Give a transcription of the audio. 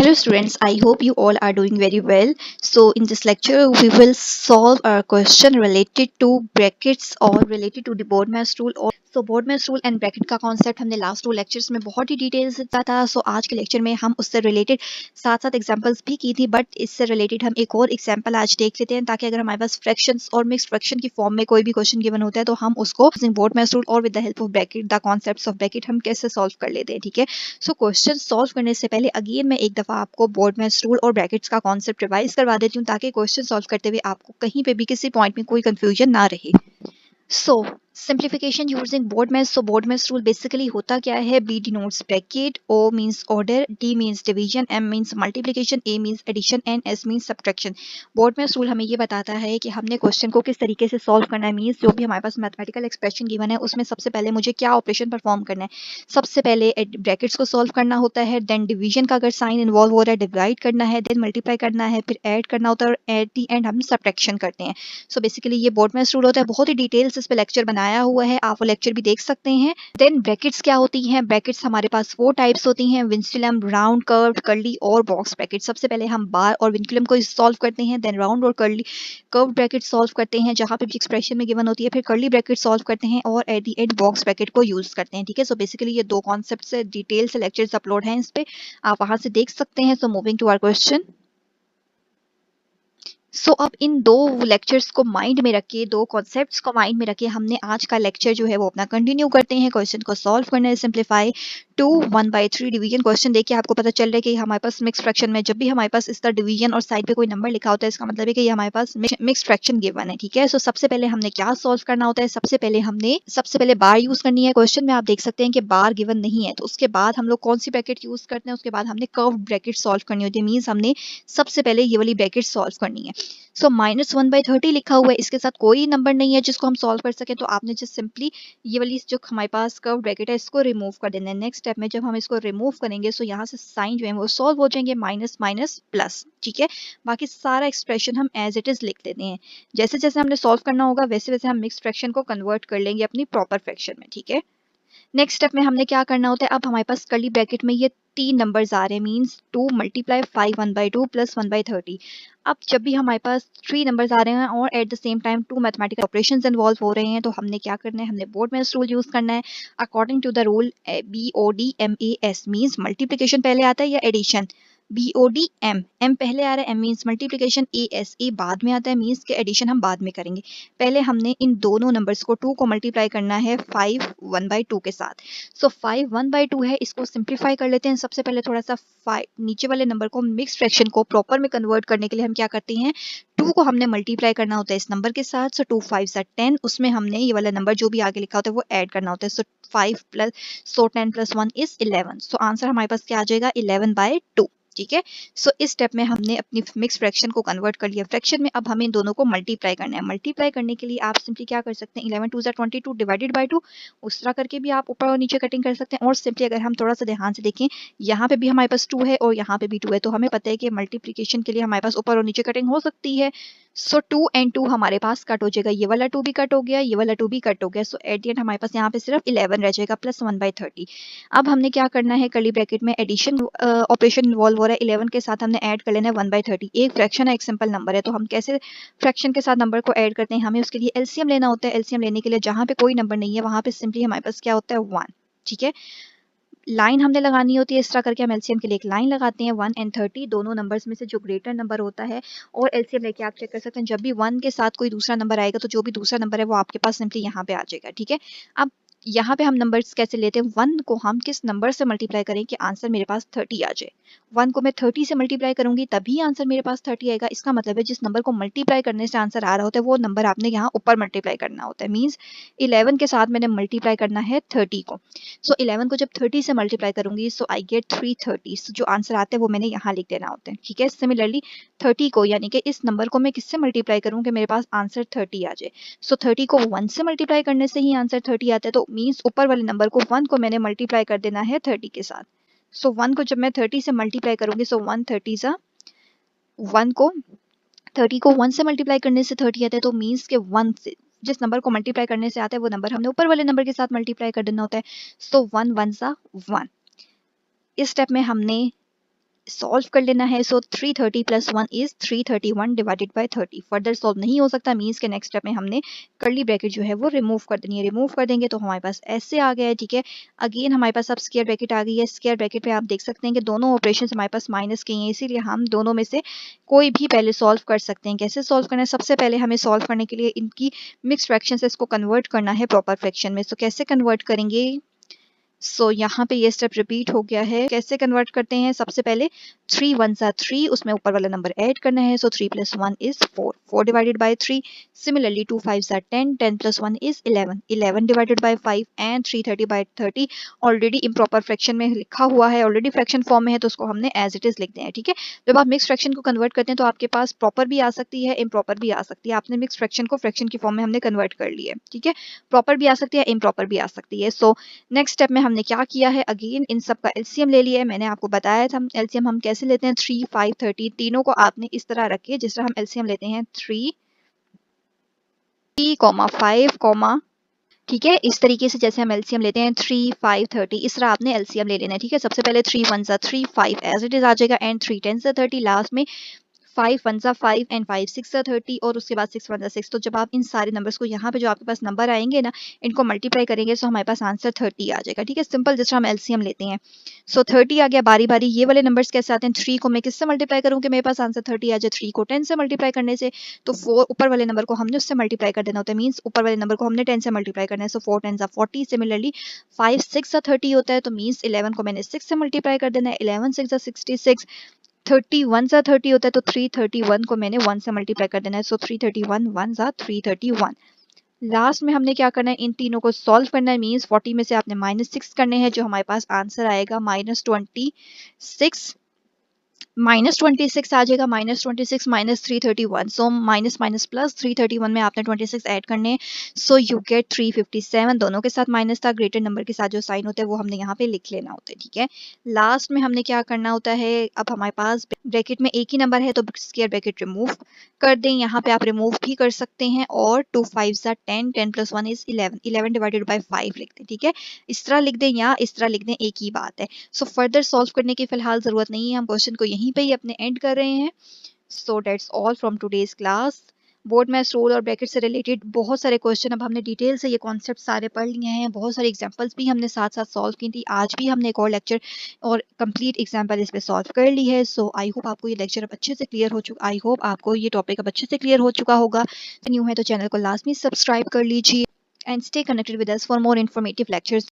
Hello students, I hope you all are doing very well. So in this lecture we will solve a question related to brackets or related to the Bodmer's rule. So Bodmer's rule and bracket का concept हमने last 2 lectures में बहुत ही detail से देखा था. सो आज के lecture में हम उससे रिलेटेड साथ साथ एग्जांपल्स भी की थी, बट इससे रिलेटेड हम एक और एग्जांपल आज देख लेते हैं ताकि अगर हमारे पास फ्रैक्शंस और मिक्स्ड फ्रैक्शन की फॉर्म में कोई भी क्वेश्चन गिवन होता है तो हम उसको Bodmer's rule और with the help of bracket the concepts of bracket हम कैसे सॉल्व कर लेते हैं. ठीक है, सो क्वेश्चन सॉल्व करने से पहले अगेन मैं एक दफ़ा आपको Bodmer's रूल और ब्रैकेट्स का कॉन्सेप्ट रिवाइज करवा देती हूँ ताकि क्वेश्चन सॉल्व करते हुए आपको कहीं पे भी किसी पॉइंट में कोई कंफ्यूजन ना रहे. So simplification using Bodmer's. So Bodmer's rule basically होता क्या है? B denotes bracket, O means order, D means division, M means multiplication, A means addition and S means subtraction. Bodmer's rule हमें ये बताता है कि हमने क्वेश्चन को किस तरीके से सॉल्व करना है. मींस जो भी हमारे पास मैथमेटिकल एक्सप्रेशन गिवन है उसमें सबसे पहले मुझे क्या ऑपरेशन परफॉर्म करना है. सबसे पहले ब्रैकेट्स को सॉल्व करना होता है, देन डिवीजन का अगर साइन इन्वॉल्व हो रहा है डिवाइड करना है, देन मल्टीप्लाई करना है, फिर ऐड करना होता है और एट दी एंड हम सब्ट्रैक्शन करते हैं. सो बेसिकली ये Bodmer's रूल होता है. बहुत ही डिटेल्स इस पे लेक्चर बनाया हुआ है, आप वो लेक्चर भी देख सकते हैं. देन ब्रैकेट्स क्या होती हैं? ब्रैकेट्स हमारे पास 4 टाइप्स होती हैं: विंकुलम, राउंड, कर्व्ड, कर्ली और बॉक्स ब्रैकेट. सबसे पहले हम बार और विंकुलम को सॉल्व करते हैं, देन राउंड और कर्ली कर्व्ड ब्रैकेट सॉल्व करते हैं जहां पे भी एक्सप्रेशन में गिवन होती है, फिर कर्ली ब्रैकेट सॉल्व करते हैं और at the and box bracket को यूज करते हैं. ठीक है, सो बेसिकली ये 2 कॉन्सेप्ट से डिटेल से लेक्चर्स अपलोड हैं इस पे, आप वहां से देख सकते हैं. So moving to our question. So अब इन 2 लेक्चर्स को माइंड में रखे, 2 कॉन्सेप्ट्स को माइंड में रखे हमने आज का लेक्चर जो है वो अपना कंटिन्यू करते हैं. क्वेश्चन को सॉल्व करना है, सिंप्लीफाई टू 1/3 डिवीजन. क्वेश्चन देखिए आपको पता चल रहा है कि हमारे पास मिक्स फ्रैक्शन में जब भी हमारे पास इस तरह डिवीजन और साइड पे कोई नंबर लिखा होता है इसका मतलब है कि ये हमारे पास मिक्स फ्रैक्शन गिवन है. ठीक है, सो सबसे पहले हमने क्या सॉल्व करना होता है? सबसे पहले बार यूज करनी है. क्वेश्चन में आप देख सकते हैं कि बार गिवन नहीं है, तो उसके बाद हम लोग कौन सी ब्रैकेट यूज करते हैं? उसके बाद हमने कर्व्ड ब्रैकेट सॉल्व करनी होती है. मींस हमने सबसे पहले ये वाली ब्रैकेट सॉल्व करनी है. सो -1/30 लिखा हुआ है, इसके साथ कोई नंबर नहीं है जिसको हम सॉल्व कर सके, तो आपने जस्ट सिंपली ये वाली जो हमारे पास कर्व ब्रैकेट है इसको रिमूव कर देना है. नेक्स्ट स्टेप में जब हम इसको रिमूव करेंगे सो यहाँ से साइन जो है वो सॉल्व हो जाएंगे, माइनस माइनस प्लस. ठीक है, बाकी सारा एक्सप्रेशन हम एज इट इज लिख देते हैं. जैसे जैसे हमने सॉल्व करना होगा वैसे वैसे हम मिक्स फ्रैक्शन को कन्वर्ट कर लेंगे अपनी प्रॉपर फ्रैक्शन में. ठीक है, नेक्स्ट स्टेप में हमने क्या करना होता है? अब हमारे पास कर्ली ब्रैकेट में ये 3 नंबर्स आ रहे हैं, मींस 2 × 5 1/2 प्लस 1/30. अब जब भी हमारे पास 3 नंबर्स आ रहे हैं और at the same time 2 mathematical operations involve हो रहे हैं तो हमने क्या करना है? हमने Bodmer's रूल यूज करना है. According to the rule BODMAS means multiplication पहले आता है या एडिशन? BODM, M पहले आ रहा है, M मींस मल्टीप्लिकेशन, A बाद में आता है मींस के एडिशन हम बाद में करेंगे. पहले हमने इन दोनों नंबर्स को 2 को मल्टीप्लाई करना है 5 1/2 के साथ. सो 5 1/2 है, इसको सिंप्लीफाई कर लेते हैं. सबसे पहले थोड़ा सा नीचे वाले नंबर को मिक्स फ्रैक्शन को प्रॉपर में कन्वर्ट करने के लिए हम क्या करते हैं? 2 को हमने मल्टीप्लाई करना होता है इस नंबर के साथ. सो 2 5 10, उसमें हमने ये वाला नंबर जो भी आगे लिखा होता है वो ऐड करना होता है. सो 5 प्लस 10 + 1 इज 11. सो आंसर हमारे पास क्या आ जाएगा? 11/2. ठीक है, सो इस स्टेप में हमने अपनी मिक्स फ्रैक्शन को कन्वर्ट कर लिया फ्रैक्शन में. अब हमें इन दोनों को मल्टीप्लाई करना है. मल्टीप्लाई करने के लिए आप सिंपली क्या कर सकते हैं? 11 2 22 डिवाइडेड बाय 2, उस तरह करके भी आप ऊपर और नीचे कटिंग कर सकते हैं. और सिंपली अगर हम थोड़ा सा ध्यान से देखें, यहाँ पे भी हमारे पास 2 है और यहाँ पे भी 2 है, तो हमें पता है कि मल्टीप्लिकेशन के लिए हमारे पास ऊपर और नीचे कटिंग हो सकती है. सो 2 and 2 हमारे पास कट हो जाएगा, ये वाला 2 भी कट हो गया, ये वाला 2 भी कट हो गया. सो एट द एंड हमारे पास यहाँ पे सिर्फ 11 रह जाएगा प्लस 1/30. अब हमने क्या करना है? कर्ली ब्रैकेट में एडिशन ऑपरेशन इन्वॉल्व हो रहा है. 11 के साथ हमने ऐड कर लेना है 1/30. एक फ्रैक्शन है, एक सिंपल नंबर है, तो हम कैसे फ्रैक्शन के साथ नंबर को ऐड करते हैं? हमें उसके लिए एलसीएम लेना होता है. एलसीएम लेने के लिए जहाँ पे कोई नंबर नहीं है वहां पे सिंपली हमारे पास क्या होता है? 1. ठीक है, लाइन हमने लगानी होती है इस तरह करके. हम एलसीएम के लिए एक लाइन लगाते हैं. 1 and 30 दोनों नंबर्स में से जो ग्रेटर नंबर होता है, और एलसीएम लेके आप चेक कर सकते हैं जब भी 1 के साथ कोई दूसरा नंबर आएगा तो जो भी दूसरा नंबर है वो आपके पास सिंपली यहाँ पे आ जाएगा. ठीक है, अब यहाँ पे हम नंबर्स कैसे लेते हैं? 1 को हम किस नंबर से मल्टीप्लाई करें कि आंसर मेरे पास 30 आ जाए? 1 को मैं 30 से मल्टीप्लाई करूंगी तभी आंसर मेरे पास 30 आएगा. इसका मतलब है जिस नंबर को मल्टीप्लाई करने से आंसर आ रहा होता है वो नंबर आपने यहाँ ऊपर मल्टीप्लाई करना होता है. मीन्स 11 के साथ मैंने मल्टीप्लाई करना है 30 को. सो 11 को जब 30 से मल्टीप्लाई करूंगी सो आई गेट 330. सो जो आंसर आता है वो मैंने यहाँ लिख देना होता है. ठीक है, सिमिलरली 30 को यानी कि इस नंबर को मैं किससे मल्टीप्लाई करूँ कि मेरे पास आंसर 30 आ जाए? सो 30 को 1 से मल्टीप्लाई करने से ही आंसर 30 आता है, तो मीन्स ऊपर वाले नंबर को 1 को मैंने मल्टीप्लाई कर देना है 30 के साथ. सो 1 को जब मैं 30 से मल्टीप्लाई करूंगी सो 1 30 1 को 30 को 1 से मल्टीप्लाई करने से 30 आता है, तो मीन्स के 1 से जिस नंबर को मल्टीप्लाई करने से आता है वो नंबर हमने ऊपर वाले नंबर के साथ मल्टीप्लाई कर देना होता है. सो 1 1 1. इस स्टेप में हमने सॉल्व कर लेना है। सो 330 + 1 is 331 divided by 30। Further solve नहीं हो सकता, मीन्स के नेक्स्ट स्टेप में हमने कर्ली ब्रैकेट जो है वो रिमूव कर देनी है। रिमूव कर देंगे तो हमारे पास ऐसे आ गया है, ठीक है। अगेन हमारे पास अब स्क्वायर ब्रैकेट आ गई है। स्क्वायर ब्रैकेट पे आप देख सकते हैं कि दोनों ऑपरेशन हमारे पास माइनस के हैं, इसीलिए हम दोनों में से कोई भी पहले सॉल्व कर सकते हैं। कैसे सॉल्व करना है? सबसे पहले हमें सॉल्व करने के लिए इनकी मिक्स फ्रैक्शन से इसको कन्वर्ट करना है प्रॉपर फ्रैक्शन में। सो कैसे कन्वर्ट करेंगे? सो यहाँ पे ये स्टेप रिपीट हो गया है। कैसे कन्वर्ट करते हैं? सबसे पहले 3 1 सा 3, उसमें ऊपर वाला नंबर ऐड करना है। So 3 + 1 is 4, 4 divided by 3। Similarly 2 5 सा 10, 10 + 1 is 11, 11 divided by 5 and 330 by 30 already improper fraction में लिखा हुआ है, ऑलरेडी फ्रैक्शन फॉर्म में है, तो उसको हमने एज इट इज लिख दिया है, ठीक है। जब आप मिक्स फ्रैक्शन को कन्वर्ट करते हैं तो आपके पास प्रॉपर भी आ सकती है, इम्प्रॉपर भी आ सकती है। आपने मिक्स फ्रैक्शन को फ्रैक्शन की फॉर्म में हमने कन्वर्ट कर लिया है, ठीक है। प्रॉपर भी आ सकती है, इम्प्रॉपर भी आ सकती है। सो नेक्स्ट स्टेप में हमने क्या किया है? अगेन इन सब का एलसीएम ले लिया है। मैंने आपको बताया था एलसीएम हम कैसे लेते हैं। 3 5 30 तीनों को आपने इस तरह रखे जिस तरह हम एलसीएम लेते हैं 3 5, ठीक है। इस तरीके से जैसे हम एलसीएम लेते हैं 3 5 30, इस तरह आपने एलसीएम ले लेना है, ठीक है। सबसे पहले 3 1 सा 3, 5 एज इट इज आ जाएगा एंड 3 10 सा 30, लास्ट में 5 1 सा 5 एंड 5 6 सा 30 और उसके बाद 6 1 सा 6। तो जब आप इन सारे नंबर्स को यहाँ पे जो आपके पास नंबर आएंगे ना, इनको मल्टीप्लाई करेंगे तो हमारे पास आंसर 30 आ जाएगा, ठीक है। सिंपल, जिस तरह हम एलसीएम लेते हैं। सो 30 आ गया। बारी बारी ये वाले नंबर्स कैसे आते हैं? 3 को मैं किससे मल्टीप्लाई करूँ कि मेरे पास आंसर 30 आ जाए? 3 को 10 से मल्टीप्लाई करने से। तो 4 ऊपर वाले नंबर को हमने उससे मल्टीप्लाई कर देना होता है, मीन्स ऊपर वाले नंबर को हमने 10 से मल्टीप्लाई करना है। सो 4 10 सा 40। सिमिलरली 5 6 सा 30 होता है, तो मीन्स 11 को मैंने 6 से मल्टीप्लाई कर देना है। 11 6 सा 66। 31 सा 30 होता है, तो 331 को मैंने 1 से मल्टीप्लाई कर देना है। सो 331 1 सा 331। लास्ट में हमने क्या करना है? इन तीनों को सॉल्व करना है, मीन्स 40 में से आपने -6 करने हैं, जो हमारे पास आंसर आएगा -26। -26 आ जाएगा। -26 -331, सो माइनस माइनस प्लस 331 में आपने 26 ऐड करने हैं। So you get 357। दोनों के साथ माइनस था, ग्रेटर नंबर के साथ जो साइन होता है वो हमने यहाँ पे लिख लेना होता है, ठीक है। लास्ट में हमने क्या करना होता है? अब हमारे पास ब्रैकेट में एक ही नंबर है तो स्क्वायर ब्रैकेट रिमूव कर दें। यहाँ पे आप रिमूव भी कर सकते हैं और 2 5 सा 10, 10 + 1 इज 11, 11 डिवाइडेड बाय 5 लिख दें, ठीक है। इस तरह लिख दें या इस तरह लिख दें, एक ही बात है। सो फर्दर सॉल्व करने की फिलहाल जरूरत नहीं है, हम क्वेश्चन को यहीं पे ही अपने एंड कर रहे हैं। So that's all from today's class. Board maths rule और ब्रैकेट से रिलेटेड बहुत सारे क्वेश्चन अब हमने डिटेल से ये कॉन्सेप्ट सारे पढ़ लिए हैं। बहुत सारे एग्जांपल्स भी हमने साथ साथ सॉल्व की थी। आज भी हमने एक और लेक्चर और कंप्लीट एग्जांपल इस पे सॉल्व कर ली है। सो आई होप आपको ये लेक्चर अब अच्छे से क्लियर हो चुका, आई होप आपको ये टॉपिक अब अच्छे से क्लियर हो चुका होगा। न्यू है तो चैनल को लाजमी सब्सक्राइब कर लीजिए and stay connected with us for more informative lectures.